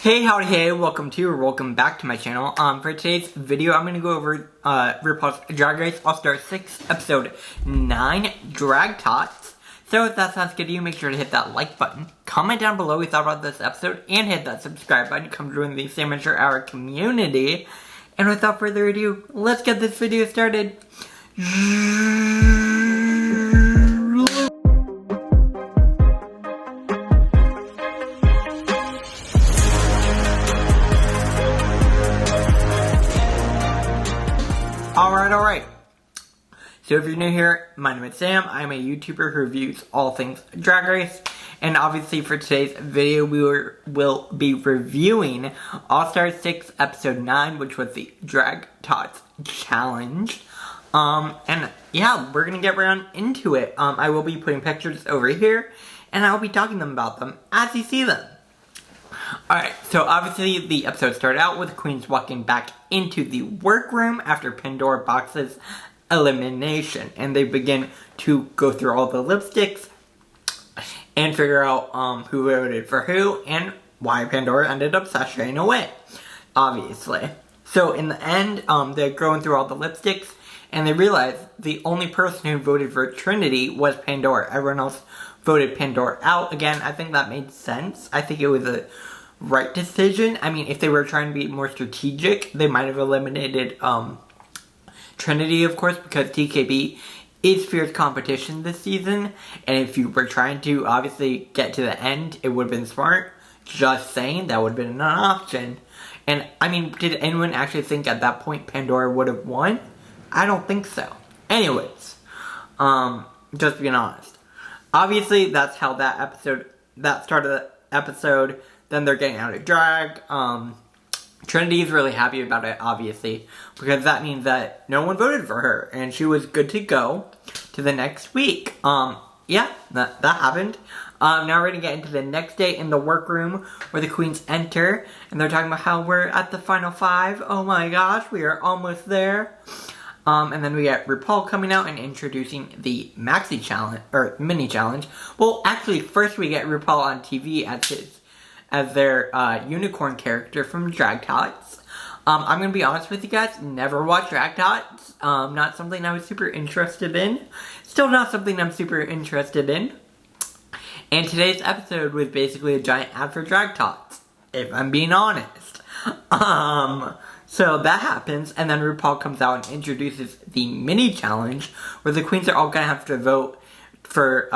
Hey, howdy, hey, welcome back to my channel. For today's video, I'm gonna go over, RuPaul's Drag Race All-Star 6, Episode 9, Drag Tots. So if that sounds good to you, make sure to hit that like button, comment down below what you thought about this episode, and hit that subscribe button to come join the Amateur Hour community. And without further ado, let's get this video started. Alright. So if you're new here, my name is Sam. I'm a YouTuber who reviews all things Drag Race. And obviously for today's video, we will be reviewing All-Star 6 Episode 9, which was the Drag Tots Challenge. And yeah, we're gonna get right into it. I will be putting pictures over here, and I will be talking about them as you see them. Alright, so obviously the episode started out with queens walking back into the workroom after Pandora Box's elimination. And they begin to go through all the lipsticks and figure out who voted for who and why Pandora ended up sashaying away, obviously. So in the end, they're going through all the lipsticks and they realize the only person who voted for Trinity was Pandora. Everyone else voted Pandora out. Again, I think that made sense. I think it was a right decision. I mean, if they were trying to be more strategic, they might have eliminated Trinity, of course, because TKB is fierce competition this season. And if you were trying to obviously get to the end, it would have been smart. Just saying, that would have been an option. And I mean, did anyone actually think at that point Pandora would have won? I don't think so. Anyways, just being honest. Obviously, that's how that started the episode. Then they're getting out of drag. Trinity is really happy about it, obviously, because that means that no one voted for her, and she was good to go to the next week. Yeah, that happened. Now we're gonna get into the next day in the workroom where the queens enter, and they're talking about how we're at the final 5. Oh my gosh, we are almost there. And then we get RuPaul coming out and introducing the Maxi Challenge, or Mini Challenge. Well, actually, first we get RuPaul on TV as their unicorn character from Drag Tots. I'm gonna be honest with you guys, never watched Drag Tots. Not something I was super interested in. Still not something I'm super interested in. And today's episode was basically a giant ad for Drag Tots, if I'm being honest. So that happens, and then RuPaul comes out and introduces the mini challenge, where the queens are all gonna have to vote for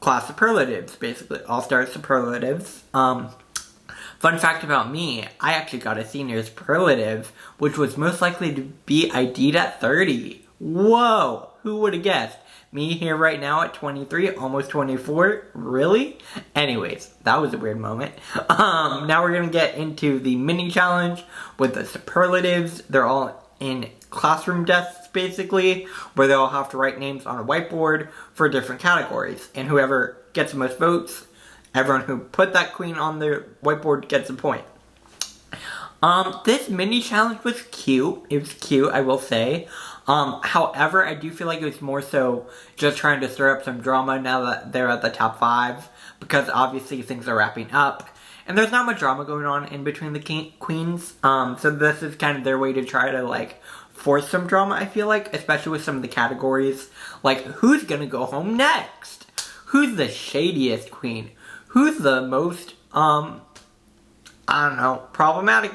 class superlatives, basically all-star superlatives. Fun fact about me, I actually got a senior superlative, which was most likely to be ID'd at 30. Whoa, who would have guessed? Me here right now at 23, almost 24, really? Anyways, that was a weird moment. Now we're gonna get into the mini challenge with the superlatives. They're all in classroom desks, basically, where they all have to write names on a whiteboard for different categories. And whoever gets the most votes, everyone who put that queen on their whiteboard gets a point. This mini challenge was cute. It was cute, I will say. However, I do feel like it was more so just trying to stir up some drama now that they're at the top 5, because obviously things are wrapping up. And there's not much drama going on in between the queens, so this is kind of their way to try to, like, force some drama, I feel like, especially with some of the categories. Like, who's gonna go home next? Who's the shadiest queen? Who's the most, I don't know, not problematic,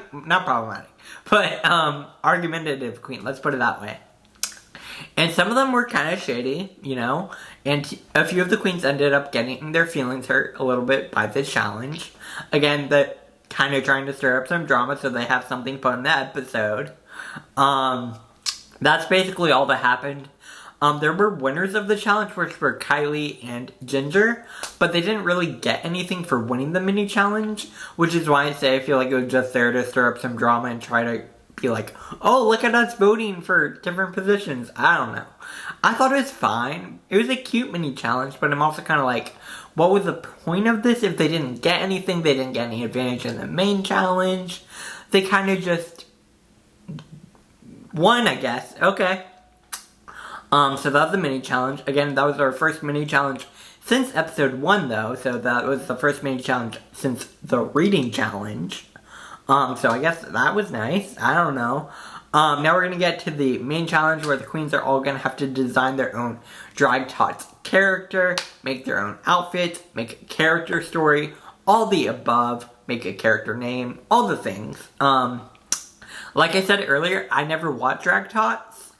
but, argumentative queen, let's put it that way. And some of them were kind of shady, you know, and a few of the queens ended up getting their feelings hurt a little bit by the challenge. Again, kind of trying to stir up some drama so they have something fun in the episode. That's basically all that happened. There were winners of the challenge, which were Kylie and Ginger, but they didn't really get anything for winning the mini challenge, which is why I say I feel like it was just there to stir up some drama and try to be like, oh, look at us voting for different positions. I don't know. I thought it was fine. It was a cute mini challenge, but I'm also kind of like, what was the point of this if they didn't get anything? They didn't get any advantage in the main challenge. They kind of just won, I guess. Okay. So that was the mini challenge. Again, that was our first mini challenge since episode 1 though, so that was the first main challenge since the reading challenge. So I guess that was nice. I don't know. Now we're gonna get to the main challenge where the queens are all gonna have to design their own drag tots character, make their own outfits, make a character story, all the above, make a character name, all the things. Like I said earlier, I never watched drag tots.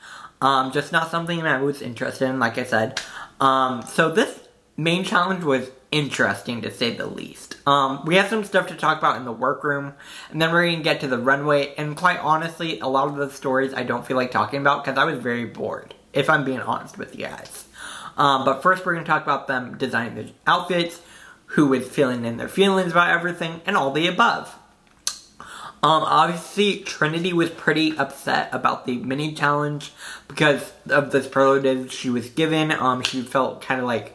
Just not something that I was interested in, like I said. So this main challenge was interesting to say the least. We have some stuff to talk about in the workroom, and then we're going to get to the runway, and quite honestly, a lot of the stories I don't feel like talking about because I was very bored, if I'm being honest with you guys. But first we're going to talk about them designing the outfits, who was feeling in their feelings about everything, and all the above. Obviously, Trinity was pretty upset about the mini challenge because of the superlatives she was given. She felt kind of like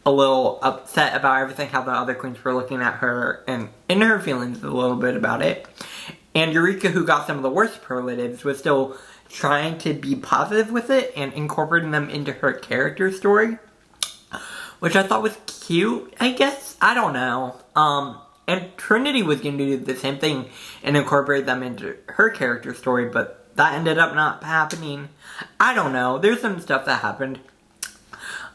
a little upset about everything, how the other queens were looking at her, and in her feelings a little bit about it. And Eureka, who got some of the worst superlatives, was still trying to be positive with it and incorporating them into her character story, which I thought was cute, I guess. I don't know. And Trinity was going to do the same thing and incorporate them into her character story, but that ended up not happening. I don't know. There's some stuff that happened.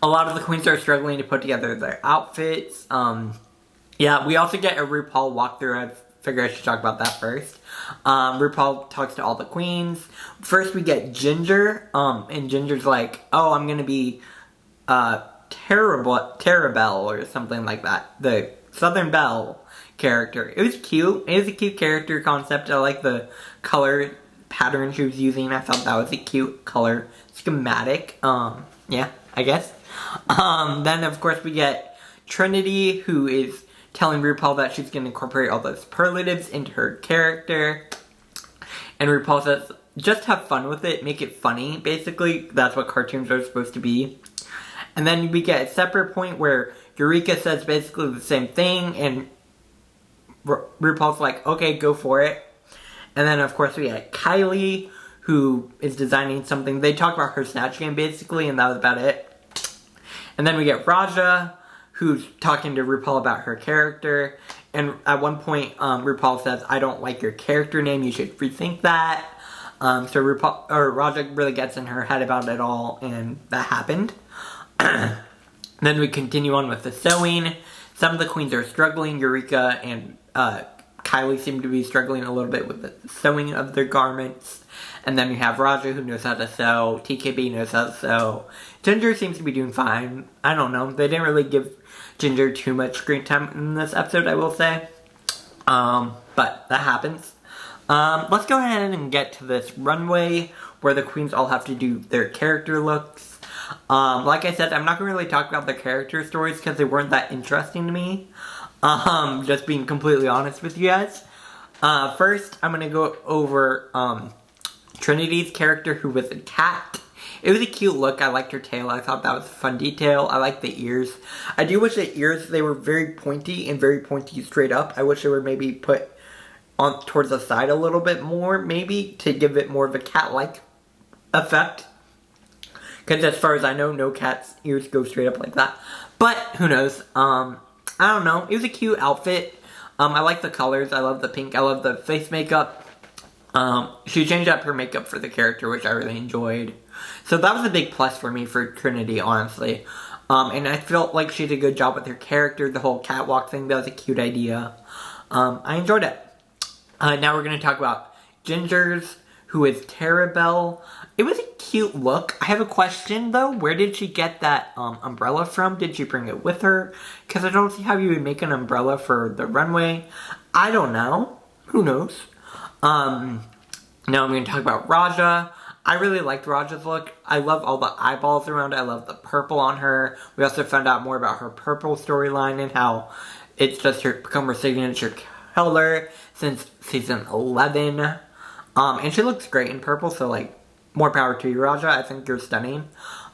A lot of the queens are struggling to put together their outfits. Yeah, we also get a RuPaul walkthrough. I figure I should talk about that first. RuPaul talks to all the queens. First we get Ginger, and Ginger's like, oh, I'm gonna be, Terabelle or something like that. The Southern Belle character. It was cute. It was a cute character concept. I like the color pattern she was using. I thought that was a cute color schematic. Yeah, I guess. Then of course we get Trinity, who is telling RuPaul that she's going to incorporate all those superlatives into her character. And RuPaul says, just have fun with it, make it funny, basically. That's what cartoons are supposed to be. And then we get a separate point where Eureka says basically the same thing, and RuPaul's like, okay, go for it. And then of course we get Kylie, who is designing something. They talk about her Snatch Game basically, and that was about it. And then we get Raja, who's talking to RuPaul about her character. And at one point, RuPaul says, I don't like your character name, you should rethink that. So Raja really gets in her head about it all, and that happened. Then we continue on with the sewing. Some of the queens are struggling. Eureka and Kylie seem to be struggling a little bit with the sewing of their garments. And then we have Raja, who knows how to sew. TKB knows how to sew. Ginger seems to be doing fine. I don't know. They didn't really give Ginger too much screen time in this episode, I will say. But that happens. Let's go ahead and get to this runway where the queens all have to do their character looks. Like I said, I'm not going to really talk about their character stories because they weren't that interesting to me. Just being completely honest with you guys. First, I'm going to go over Trinity's character, who was a cat. It was a cute look. I liked her tail. I thought that was a fun detail. I liked the ears. I do wish the ears, they were very pointy and very pointy straight up. I wish they were maybe put on towards the side a little bit more, maybe, to give it more of a cat-like effect. Because as far as I know, no cat's ears go straight up like that. But, who knows. I don't know. It was a cute outfit. I like the colors. I love the pink. I love the face makeup. She changed up her makeup for the character, which I really enjoyed. So that was a big plus for me for Trinity, honestly. And I felt like she did a good job with her character. The whole catwalk thing, that was a cute idea. I enjoyed it. Now we're going to talk about Ginger's, who is Terabelle. It was a cute look. I have a question, though. Where did she get that umbrella from? Did she bring it with her? Because I don't see how you would make an umbrella for the runway. I don't know. Who knows? Now I'm going to talk about Raja. I really liked Raja's look. I love all the eyeballs around it. I love the purple on her. We also found out more about her purple storyline and how it's just become her signature color since season 11. And she looks great in purple, so like, more power to you, Raja. I think you're stunning.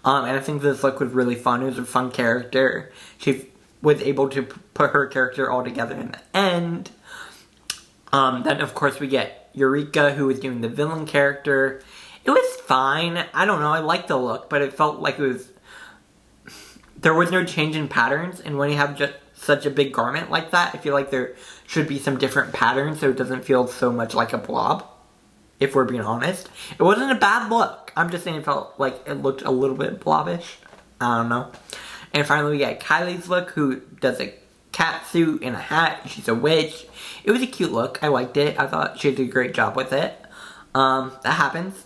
And I think this look was really fun. It was a fun character. She was able to put her character all together in the end. Then, of course, we get Eureka, who was doing the villain character. It was fine. I don't know. I liked the look, but it felt like it was there was no change in patterns, and when you have just such a big garment like that, I feel like there should be some different patterns so it doesn't feel so much like a blob, if we're being honest. It wasn't a bad look. I'm just saying it felt like it looked a little bit blobbish. I don't know. And finally we got Kylie's look, who does a cat suit and a hat. She's a witch. It was a cute look. I liked it. I thought she did a great job with it. That happens.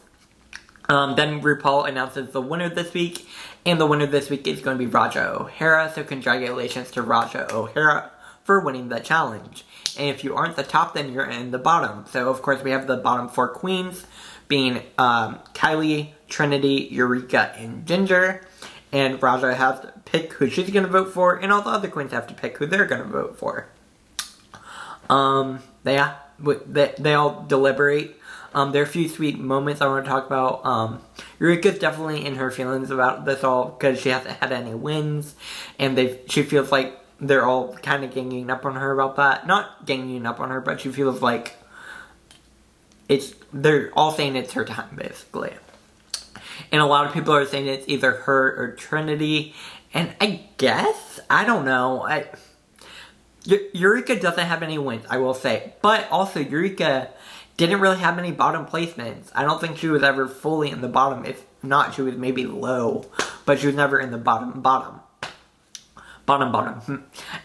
Then RuPaul announces the winner this week, and the winner this week is going to be Raja O'Hara, so congratulations to Raja O'Hara for winning the challenge. And if you aren't the top, then you're in the bottom. So of course we have the bottom 4 queens, being Kylie, Trinity, Eureka, and Ginger. And Raja has to pick who she's going to vote for, and all the other queens have to pick who they're going to vote for. Yeah, they all deliberate. There are a few sweet moments I want to talk about. Eureka's definitely in her feelings about this all because she hasn't had any wins, and she feels like they're all kind of ganging up on her about that. Not ganging up on her, but she feels like they're all saying it's her time, basically. And a lot of people are saying it's either her or Trinity, and I guess, I don't know. Eureka doesn't have any wins, I will say, but also Eureka didn't really have any bottom placements. I don't think she was ever fully in the bottom. If not, she was maybe low, but she was never in the bottom.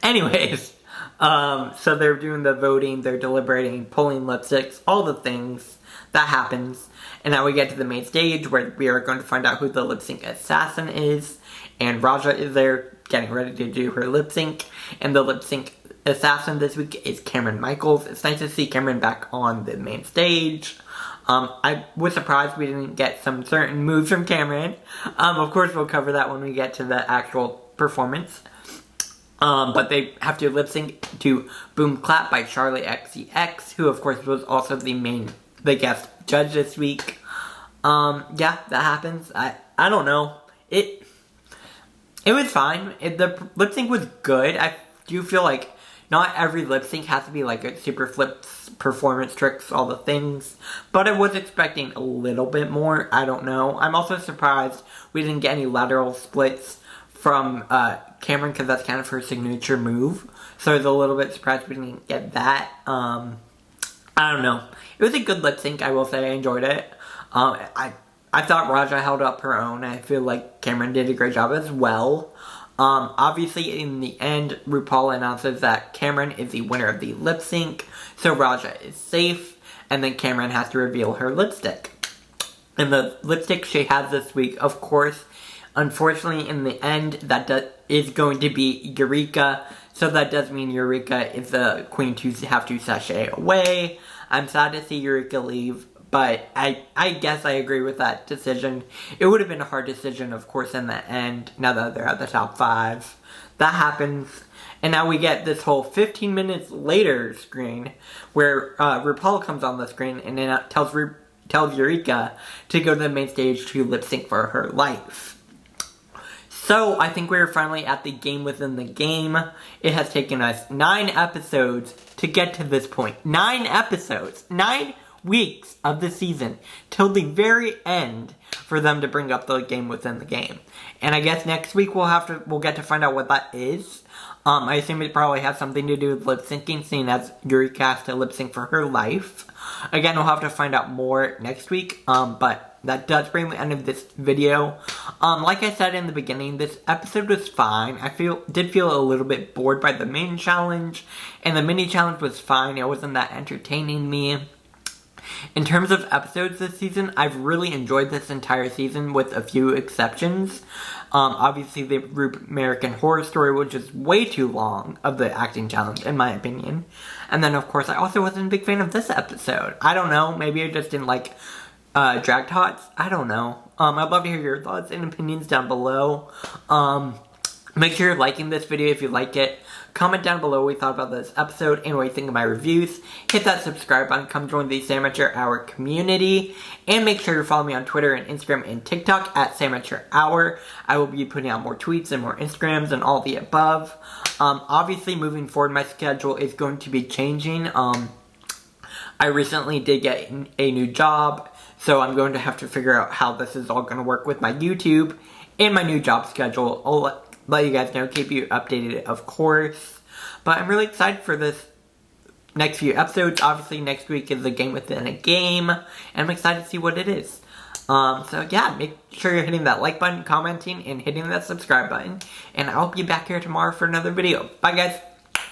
Anyways, so they're doing the voting, they're deliberating, pulling lipsticks, all the things that happens. And now we get to the main stage where we are going to find out who the lip sync assassin is. And Raja is there getting ready to do her lip sync. And the lip sync assassin this week is Cameron Michaels. It's nice to see Cameron back on the main stage. I was surprised we didn't get some certain moves from Cameron. Of course we'll cover that when we get to the actual performance. But they have to lip sync to Boom Clap by Charlie XCX, who of course was also the guest judge this week. Yeah, that happens. I don't know. It was fine. The lip sync was good. I do feel like not every lip sync has to be like a super flips, performance tricks, all the things. But I was expecting a little bit more. I don't know. I'm also surprised we didn't get any lateral splits from Cameron, because that's kind of her signature move. So I was a little bit surprised we didn't get that. I don't know. It was a good lip sync, I will say. I enjoyed it. I thought Raja held up her own. I feel like Cameron did a great job as well. Obviously, in the end, RuPaul announces that Cameron is the winner of the lip sync, so Raja is safe, and then Cameron has to reveal her lipstick. And the lipstick she has this week, of course, unfortunately, in the end, that is going to be Eureka, so that does mean Eureka is the queen to have to sashay away. I'm sad to see Eureka leave, but I guess I agree with that decision. It would have been a hard decision, of course, in the end, now that they're at the top 5. That happens. And now we get this whole 15 minutes later screen where RuPaul comes on the screen and then tells Eureka to go to the main stage to lip sync for her life. So, I think we're finally at the game within the game. It has taken us 9 episodes to get to this point. 9 episodes! 9 weeks of the season till the very end for them to bring up the game within the game. And I guess next week we'll get to find out what that is. I assume it probably has something to do with lip syncing, seeing as Eureka has to lip sync for her life. Again, we'll have to find out more next week, but that does bring the end of this video. Like I said in the beginning, this episode was fine. I did feel a little bit bored by the main challenge, and the mini challenge was fine. It wasn't that entertaining me. In terms of episodes this season, I've really enjoyed this entire season with a few exceptions. Obviously the American Horror Story, which is way too long of the acting challenge, in my opinion. And then, of course, I also wasn't a big fan of this episode. I don't know, maybe I just didn't like drag tots. I don't know. I'd love to hear your thoughts and opinions down below. Make sure you're liking this video if you like it. Comment down below what you thought about this episode and what you think of my reviews. Hit that subscribe button. Come join the Samateur Hour community. And make sure to follow me on Twitter and Instagram and TikTok at Samateur Hour. I will be putting out more tweets and more Instagrams and all the above. Obviously, moving forward, my schedule is going to be changing. I recently did get a new job, so I'm going to have to figure out how this is all going to work with my YouTube and my new job schedule. let you guys know, keep you updated, of course. But I'm really excited for this next few episodes. Obviously, next week is a game within a game, and I'm excited to see what it is. So yeah, make sure you're hitting that like button, commenting, and hitting that subscribe button. And I'll be back here tomorrow for another video. Bye, guys.